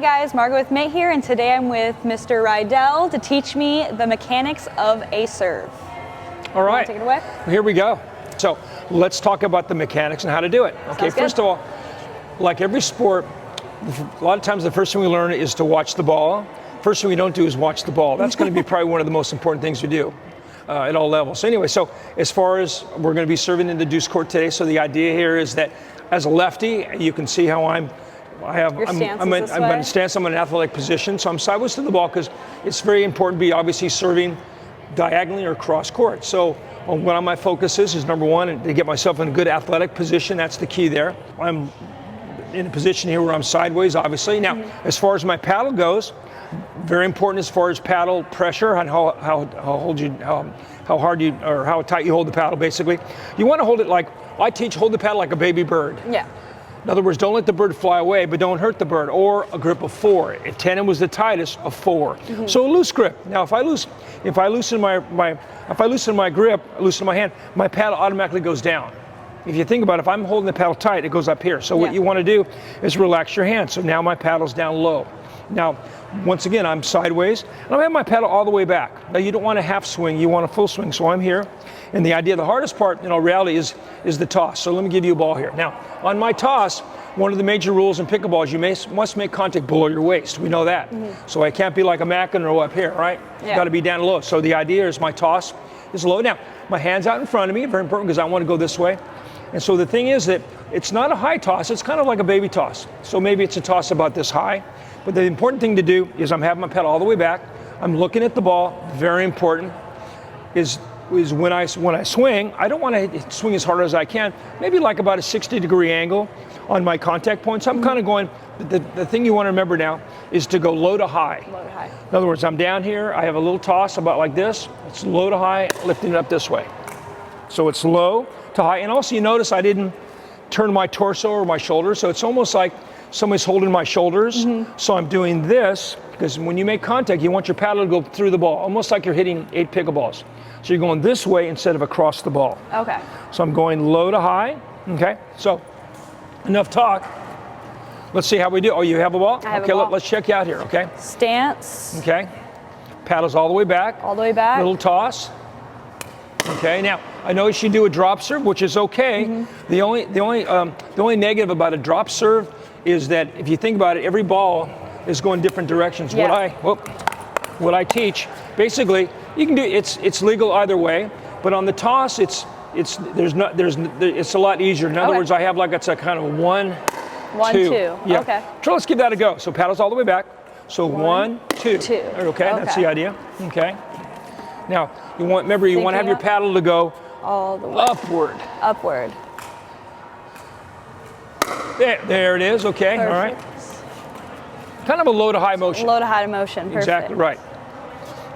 guys, Margaux with Mate here, and today I'm with Mr. Raudel to teach me the mechanics of a serve. All right. Take it away. Here we go. So let's talk about the mechanics and how to do it. Okay, first of all, like every sport, a lot of times the first thing we learn is to watch the ball. First thing we don't do is watch the ball. That's going to be probably one of the most important things we do at all levels. So anyway, so as far as we're going to be serving in the deuce court today, so the idea here is that as a lefty, you can see how I'm in a stance, I'm in an athletic position, so I'm sideways to the ball because it's very important to be obviously serving diagonally or cross court. So one of my focuses is number one, to get myself in a good athletic position. That's the key there. I'm in a position here where I'm sideways, obviously. Now, as far as my paddle goes, very important as far as paddle pressure and how hard you or how tight you hold the paddle. Basically, you want to hold it like I teach. Hold the paddle like a baby bird. Yeah. In other words, don't let the bird fly away, but don't hurt the bird. Or a grip of 4. If tandem was the tightest, a 4. So a loose grip. Now, if I loosen my grip, loosen my hand, my paddle automatically goes down. If you think about it, if I'm holding the paddle tight, it goes up here. So what you want to do is relax your hand. So now my paddle's down low. Now, once again, I'm sideways, and I have my paddle all the way back. Now, you don't want a half swing, you want a full swing, so I'm here. And the idea, the hardest part, in all reality, is the toss. So let me give you a ball here. Now, on my toss, one of the major rules in pickleball is you must make contact below your waist. We know that. So I can't be like a McEnroe up here, right? Yeah. Got to be down low. So the idea is my toss is low. Now, my hand's out in front of me, very important because I want to go this way. And so the thing is that it's not a high toss, it's kind of like a baby toss. So maybe it's a toss about this high. But the important thing to do is I'm having my paddle all the way back. I'm looking at the ball. Very important is when I swing, I don't want to swing as hard as I can. Maybe like about a 60-degree angle on my contact point. So I'm kind of going. The thing you want to remember now is to go low to high. Low to high. In other words, I'm down here. I have a little toss about like this. It's low to high, lifting it up this way. So it's low to high. And also you notice I didn't turn my torso or my shoulders. So it's almost like somebody's holding my shoulders. So I'm doing this because when you make contact, you want your paddle to go through the ball, almost like you're hitting 8 pickleballs. So you're going this way instead of across the ball. Okay. So I'm going low to high. Okay. So enough talk. Let's see how we do. Oh, you have a ball? I have a ball. Let's check you out here. Okay. Stance. Okay. Paddle's all the way back. All the way back. Little toss. Okay. Now I notice you do a drop serve, which is okay. The only negative about a drop serve is that if you think about it, every ball is going different directions. Yeah. What I teach, basically, you can do it's legal either way, but on the toss, it's a lot easier. In other words, I have like it's a kind of 1, 2. Yeah. Okay. So let's give that a go. So paddle's all the way back. So 1, 2. Okay, that's the idea. Okay. Now you want to have your paddle to go all the way upward. Upward. There it is. Okay. Perfect. All right. Kind of a low to high motion. Low to high motion. Perfect. Exactly right.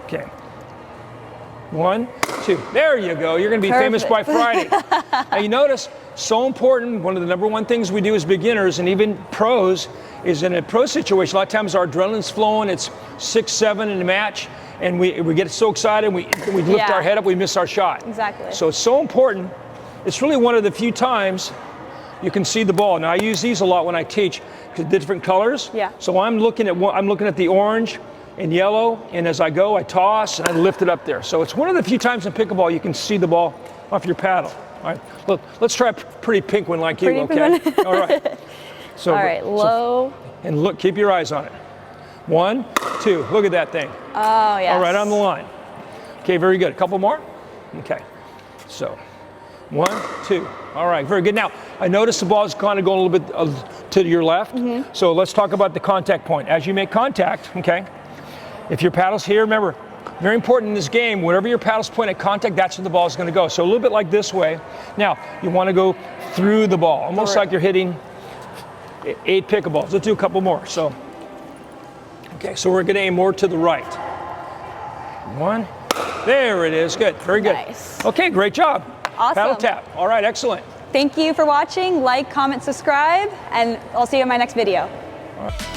Okay. 1, 2. There you go. You're going to be famous by Friday. Now you notice, so important, one of the number one things we do as beginners and even pros is in a pro situation, a lot of times our adrenaline's flowing, it's 6, 7 in a match, and we get so excited, we lift our head up, we miss our shot. Exactly. So it's so important. It's really one of the few times you can see the ball. Now I use these a lot when I teach because different colors. Yeah. So I'm looking at the orange and yellow, and as I go, I toss and I lift it up there. So it's one of the few times in pickleball you can see the ball off your paddle. All right, look, let's try a pretty pink one like you, okay? All right. So, all right, low. And look, keep your eyes on it. 1, 2, look at that thing. Oh, yes. All right, on the line. Okay, very good. A couple more? Okay, so 1, 2. All right, very good. Now, I notice the ball is kind of going a little bit to your left. So let's talk about the contact point. As you make contact, okay, if your paddle's here, remember, very important in this game, wherever your paddle's point at contact, that's where the ball is going to go. So a little bit like this way. Now, you want to go through the ball, almost like you're hitting 8 pickleballs. Let's do a couple more. So, okay, so we're going to aim more to the right. 1, there it is. Good, very good. Nice. Okay, great job. Awesome. Paddle tap. All right, excellent. Thank you for watching. Like, comment, subscribe, and I'll see you in my next video. All right.